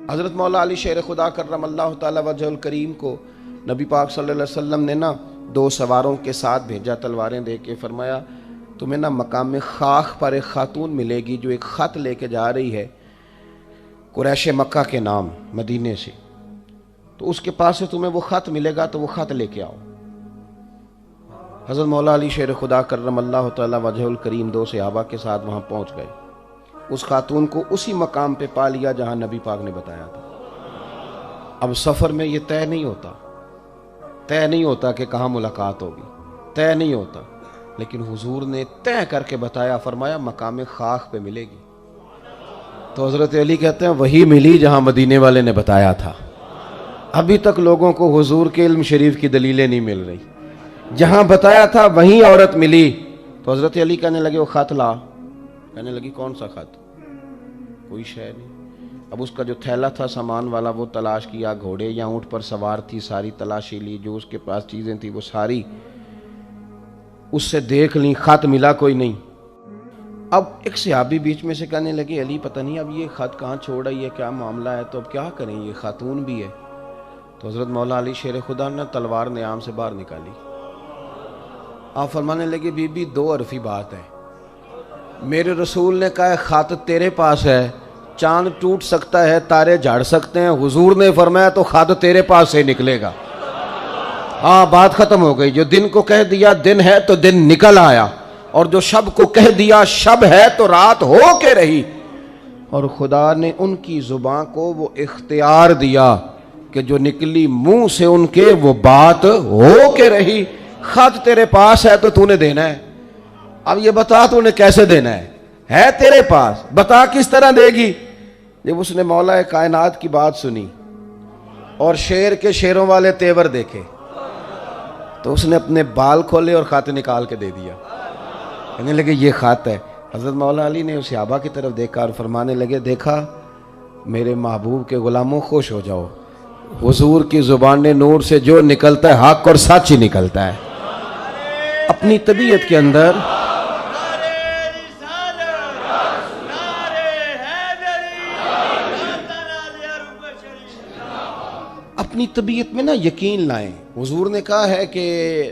حضرت مولا علی شیر خدا کرم اللہ تعالی وجہ الکریم کو نبی پاک صلی اللہ علیہ وسلم نے نا 2 سواروں کے ساتھ بھیجا، تلواریں دے کے، فرمایا تمہیں نا مقام خاخ پر ایک خاتون ملے گی جو ایک خط لے کے جا رہی ہے قریش مکہ کے نام مدینے سے، تو اس کے پاس سے تمہیں وہ خط ملے گا تو وہ خط لے کے آؤ۔ حضرت مولا علی شیر خدا کرم اللہ تعالی وجہ الکریم 2 صحابہ کے ساتھ وہاں پہنچ گئے، اس خاتون کو اسی مقام پہ پا لیا جہاں نبی پاک نے بتایا تھا۔ اب سفر میں یہ طے نہیں ہوتا کہ کہاں ملاقات ہوگی، طے نہیں ہوتا، لیکن حضور نے طے کر کے بتایا، فرمایا مقام خاخ پہ ملے گی۔ تو حضرت علی کہتے ہیں وہی ملی جہاں مدینے والے نے بتایا تھا۔ ابھی تک لوگوں کو حضور کے علم شریف کی دلیلیں نہیں مل رہی، جہاں بتایا تھا وہیں عورت ملی۔ تو حضرت علی کہنے لگے وہ خط لا، کہنے لگی کون سا خط؟ کوئی شے نہیں۔ اب اس کا جو تھیلا تھا سامان والا وہ تلاش کیا، گھوڑے یا اونٹ پر سوار تھی، ساری تلاشی لی، جو اس کے پاس چیزیں تھی وہ ساری اس سے دیکھ لی، خط ملا کوئی نہیں۔ اب ایک صحابی بیچ میں سے کہنے لگے علی پتہ نہیں اب یہ خط کہاں چھوڑ رہی ہے، کیا معاملہ ہے، تو اب کیا کریں، یہ خاتون بھی ہے۔ تو حضرت مولا علی شیر خدا نے تلوار نیام سے باہر نکالی، آپ فرمانے لگے بی بی 2 حرفی بات ہے، میرے رسول نے کہا خط تیرے پاس ہے، چاند ٹوٹ سکتا ہے، تارے جھاڑ سکتے ہیں، حضور نے فرمایا تو خط تیرے پاس سے نکلے گا۔ ہاں بات ختم ہو گئی، جو دن کو کہہ دیا دن ہے تو دن نکل آیا، اور جو شب کو کہہ دیا شب ہے تو رات ہو کے رہی۔ اور خدا نے ان کی زبان کو وہ اختیار دیا کہ جو نکلی منہ سے ان کے وہ بات ہو کے رہی۔ خط تیرے پاس ہے تو نے دینا ہے، اب یہ بتا تو نے کیسے دینا ہے تیرے پاس، بتا کس طرح دے گی۔ جب اس نے مولا کائنات کی بات سنی اور شیر کے شیروں والے تیور دیکھے تو اس نے اپنے بال کھولے اور خط نکال کے دے دیا، کہنے لگے یہ خط ہے۔ حضرت مولا علی نے اس صحابہ کی طرف دیکھا اور فرمانے لگے دیکھا میرے محبوب کے غلاموں خوش ہو جاؤ، حضور کی زبان نور سے جو نکلتا ہے حق اور سچ ہی نکلتا ہے۔ اپنی طبیعت کے اندر اپنی طبیعت میں نا یقین لائیں۔ حضور نے کہا ہے کہ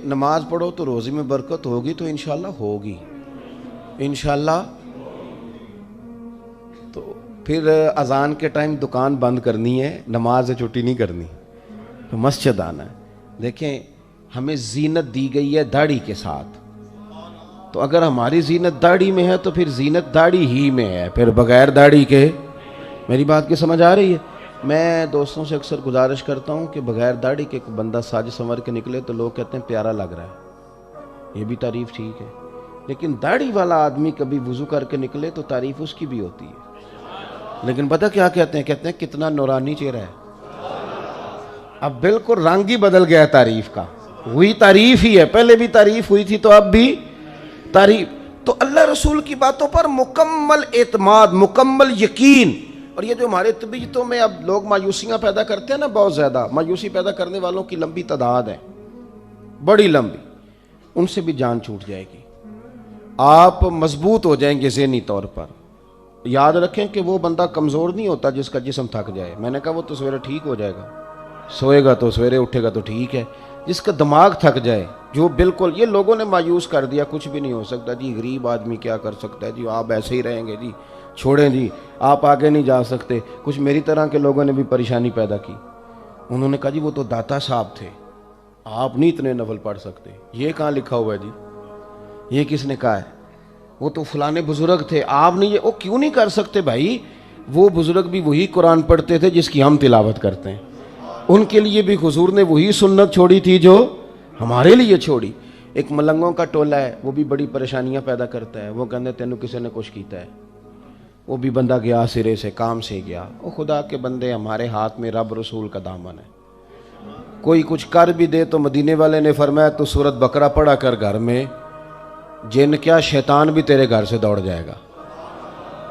نماز پڑھو تو روزی میں برکت ہوگی، تو انشاءاللہ ہوگی، انشاءاللہ۔ تو پھر اذان کے ٹائم دکان بند کرنی ہے، نماز سے چھٹی نہیں کرنی، تو مسجد آنا ہے۔ دیکھیں ہمیں زینت دی گئی ہے داڑھی کے ساتھ، تو اگر ہماری زینت داڑھی میں ہے تو پھر زینت داڑھی ہی میں ہے، پھر بغیر داڑھی کے۔ میری بات کی سمجھ آ رہی ہے؟ میں دوستوں سے اکثر گزارش کرتا ہوں کہ بغیر داڑھی کے بندہ ساج سنور کے نکلے تو لوگ کہتے ہیں پیارا لگ رہا ہے، یہ بھی تعریف ٹھیک ہے، لیکن داڑھی والا آدمی کبھی وضو کر کے نکلے تو تعریف اس کی بھی ہوتی ہے، لیکن پتہ کیا کہتے ہیں کتنا نورانی چہرہ ہے۔ اب بالکل رنگ ہی بدل گیا ہے تعریف کا، وہی تعریف ہی ہے، پہلے بھی تعریف ہوئی تھی تو اب بھی تعریف۔ تو اللہ رسول کی باتوں پر مکمل اعتماد، مکمل یقین۔ اور یہ جو ہمارے طبیعتوں میں اب لوگ مایوسیاں پیدا کرتے ہیں نا، بہت زیادہ مایوسی پیدا کرنے والوں کی لمبی تعداد ہے، بڑی لمبی، ان سے بھی جان چھوٹ جائے گی، آپ مضبوط ہو جائیں گے ذہنی طور پر۔ یاد رکھیں کہ وہ بندہ کمزور نہیں ہوتا جس کا جسم تھک جائے، میں نے کہا وہ تو سویرے ٹھیک ہو جائے گا، سوئے گا تو سویرے اٹھے گا تو ٹھیک ہے۔ جس کا دماغ تھک جائے، جو بالکل یہ لوگوں نے مایوس کر دیا، کچھ بھی نہیں ہو سکتا جی، غریب آدمی کیا کر سکتا ہے جی، آپ ایسے ہی رہیں گے جی، چھوڑیں جی، آپ آگے نہیں جا سکتے۔ کچھ میری طرح کے لوگوں نے بھی پریشانی پیدا کی، انہوں نے کہا جی وہ تو داتا صاحب تھے، آپ نہیں اتنے نفل پڑھ سکتے، یہ کہاں لکھا ہوا ہے جی، یہ کس نے کہا ہے؟ وہ تو فلانے بزرگ تھے، آپ نہیں، یہ وہ کیوں نہیں کر سکتے بھائی؟ وہ بزرگ بھی وہی قرآن پڑھتے تھے جس کی ہم تلاوت کرتے ہیں، ان کے لیے بھی حضور نے وہی سنت چھوڑی تھی جو ہمارے لیے چھوڑی۔ ایک ملنگوں کا ٹولہ ہے، وہ بھی بڑی پریشانیاں پیدا کرتا ہے، وہ کہتے تینوں کسی نے کچھ کیتا ہے، وہ بھی بندہ گیا سرے سے، کام سے گیا۔ وہ خدا کے بندے، ہمارے ہاتھ میں رب رسول کا دامن ہے، کوئی کچھ کر بھی دے تو مدینے والے نے فرمایا تو سورت بقرہ پڑھا کر گھر میں، جن کیا شیطان بھی تیرے گھر سے دوڑ جائے گا۔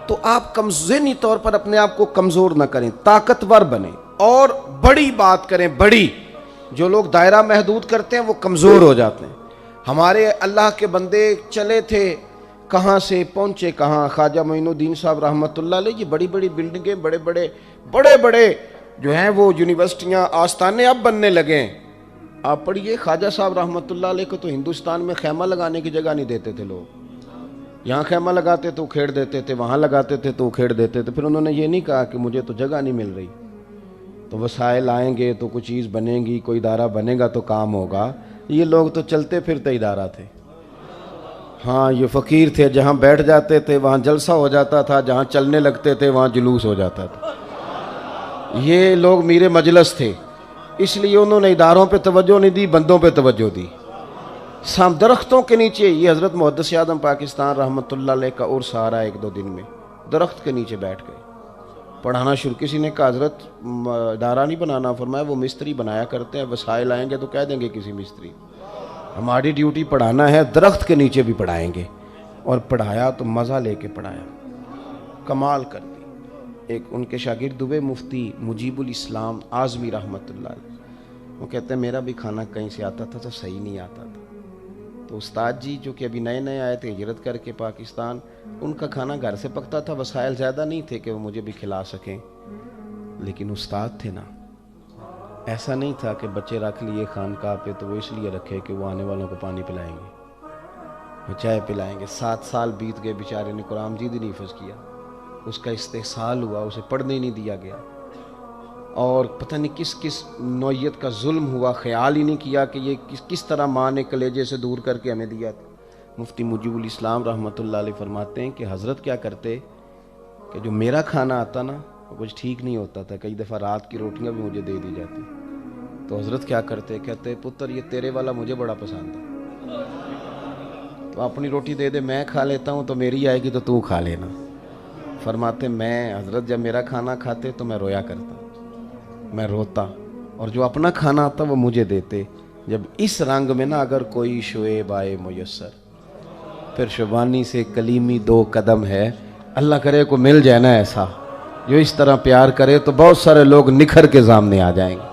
تو آپ ذہنی طور پر اپنے آپ کو کمزور نہ کریں، طاقتور بنیں اور بڑی بات کریں، بڑی۔ جو لوگ دائرہ محدود کرتے ہیں وہ کمزور ہو جاتے ہیں۔ ہمارے اللہ کے بندے چلے تھے کہاں سے پہنچے کہاں. خواجہ معین الدین صاحب رحمۃ اللہ علیہ، یہ بڑی بڑی بلڈنگیں، بڑے بڑے جو ہیں وہ یونیورسٹیاں، آستانے اب بننے لگے ہیں. آپ پڑھیے خواجہ صاحب رحمۃ اللہ علیہ کو تو ہندوستان میں خیمہ لگانے کی جگہ نہیں دیتے تھے لوگ. یہاں خیمہ لگاتے تو کھیڑ دیتے تھے، وہاں لگاتے تھے تو کھیڑ دیتے تھے. پھر انہوں نے یہ نہیں کہا کہ مجھے تو جگہ نہیں مل رہی، تو وسائل آئیں گے تو کوئی چیز بنے گی، کوئی ادارہ بنے گا تو کام ہوگا. یہ لوگ تو چلتے پھرتے ادارہ تھے. ہاں یہ فقیر تھے، جہاں بیٹھ جاتے تھے وہاں جلسہ ہو جاتا تھا، جہاں چلنے لگتے تھے وہاں جلوس ہو جاتا تھا. یہ لوگ میرے مجلس تھے، اس لیے انہوں نے اداروں پہ توجہ نہیں دی، بندوں پہ توجہ دی. درختوں کے نیچے، یہ حضرت محدث اعظم پاکستان رحمۃ اللہ علیہ کا عرس آ رہا ہے 1-2 دن میں، درخت کے نیچے بیٹھ گئے پڑھانا شروع. کسی نے کہا حضرت ادارہ نہیں بنانا، فرمایا وہ مستری بنایا کرتے ہیں، وسائل آئیں گے تو کہہ دیں گے کسی مستری. ہماری ڈیوٹی پڑھانا ہے، درخت کے نیچے بھی پڑھائیں گے. اور پڑھایا تو مزہ لے کے پڑھایا، کمال کر دی. ایک ان کے شاگرد ہوئے مفتی مجیب الاسلام اعظمی رحمۃ اللہ علیہ، وہ کہتے ہیں میرا بھی کھانا کہیں سے آتا تھا تو صحیح نہیں آتا تھا. تو استاد جی جو کہ ابھی نئے نئے آئے تھے ہجرت کر کے پاکستان، ان کا کھانا گھر سے پکتا تھا، وسائل زیادہ نہیں تھے کہ وہ مجھے بھی کھلا سکیں. لیکن استاد تھے نا، ایسا نہیں تھا کہ بچے رکھ لیے خانقاہ پہ تو وہ اس لیے رکھے کہ وہ آنے والوں کو پانی پلائیں گے، وہ چائے پلائیں گے. 7 سال بیت گئے، بیچارے نے قرآن مجید نہیں حفظ کیا، اس کا استحصال ہوا، اسے پڑھنے ہی نہیں دیا گیا. اور پتہ نہیں کس نوعیت کا ظلم ہوا، خیال ہی نہیں کیا کہ یہ کس طرح ماں نے کلیجے سے دور کر کے ہمیں دیا تھا. مفتی مجیب الاسلام رحمۃ اللہ علیہ فرماتے ہیں کہ حضرت کیا کرتے کہ جو میرا کھانا آتا نا وہ کچھ ٹھیک نہیں ہوتا تھا، کئی دفعہ رات کی روٹیاں بھی مجھے دے دی جاتی. تو حضرت کیا کرتے، کہتے پتر یہ تیرے والا مجھے بڑا پسند ہے، تو اپنی روٹی دے دے، میں کھا لیتا ہوں، تو میری آئے گی تو تو کھا لینا. فرماتے میں حضرت جب میرا کھانا کھاتے تو میں رویا کرتا، میں روتا، اور جو اپنا کھانا آتا وہ مجھے دیتے. جب اس رنگ میں نا اگر کوئی شعیب آئے میسر، پھر شبانی سے کلیمی 2 قدم ہے. اللہ کرے کو مل جائے نا ایسا جو اس طرح پیار کرے تو بہت سارے لوگ نکھر کے سامنے آ جائیں گے.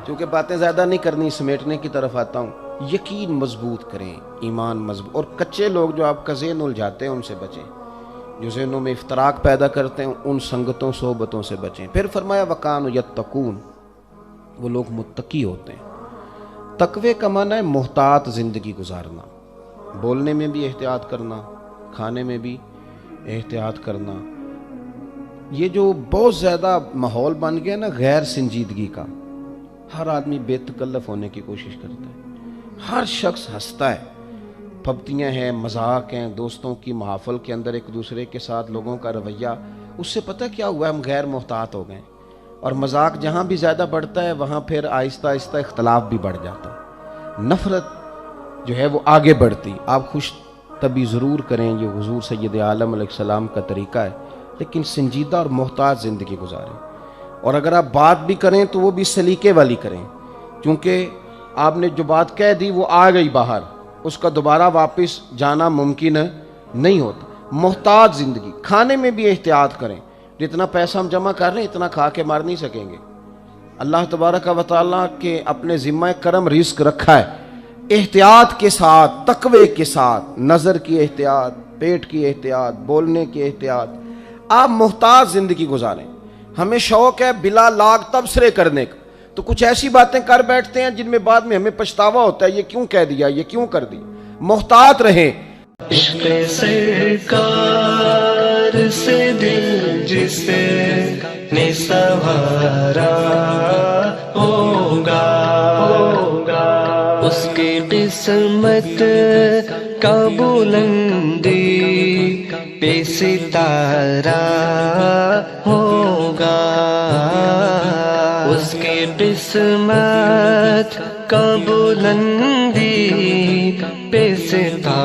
کیونکہ باتیں زیادہ نہیں کرنی، سمیٹنے کی طرف آتا ہوں. یقین مضبوط کریں، ایمان مضبوط. اور کچے لوگ جو آپ کا ذہن الجھاتے ہیں ان سے بچیں، جو ذہنوں میں افتراق پیدا کرتے ہیں ان سنگتوں صحبتوں سے بچیں. پھر فرمایا وَقَانُوا يَتَّقُونَ، وہ لوگ متقی ہوتے ہیں. تقوی کا معنی ہے محتاط زندگی گزارنا، بولنے میں بھی احتیاط کرنا، کھانے میں بھی احتیاط کرنا. یہ جو بہت زیادہ ماحول بن گیا نا غیر سنجیدگی کا، ہر آدمی بے تکلف ہونے کی کوشش کرتا ہے، ہر شخص ہنستا ہے، پھبتیاں ہیں، مذاق ہیں، دوستوں کی محافل کے اندر ایک دوسرے کے ساتھ لوگوں کا رویہ. اس سے پتہ کیا ہوا ہے، ہم غیر محتاط ہو گئے. اور مذاق جہاں بھی زیادہ بڑھتا ہے وہاں پھر آہستہ آہستہ اختلاف بھی بڑھ جاتا ہے، نفرت جو ہے وہ آگے بڑھتی. آپ خوش طبی ضرور کریں، یہ حضور سید عالم علیہ السلام کا طریقہ ہے، لیکن سنجیدہ اور محتاط زندگی گزاریں. اور اگر آپ بات بھی کریں تو وہ بھی سلیقے والی کریں، کیونکہ آپ نے جو بات کہہ دی وہ آ گئی باہر، اس کا دوبارہ واپس جانا ممکن نہیں ہوتا. محتاط زندگی. کھانے میں بھی احتیاط کریں، جتنا پیسہ ہم جمع کر رہے ہیں اتنا کھا کے مار نہیں سکیں گے. اللہ تبارک و تعالیٰ کے اپنے ذمہ کرم رزق رکھا ہے، احتیاط کے ساتھ، تقوی کے ساتھ، نظر کی احتیاط، پیٹ کی احتیاط، بولنے کی احتیاط. آپ محتاط زندگی گزاریں. ہمیں شوق ہے بلا لاگ تبصرے کرنے کا، تو کچھ ایسی باتیں کر بیٹھتے ہیں جن میں بعد میں ہمیں پچھتاوا ہوتا ہے، یہ کیوں کہہ دیا، یہ کیوں کر دی. محتاط رہیں. عشق سرکار سے دل جس نے سنوارا ہوگا، اس کی قسمت کا بلندی پہ ستارہ ہوگا، اس کی قسمت کا بلندی پہ ستارہ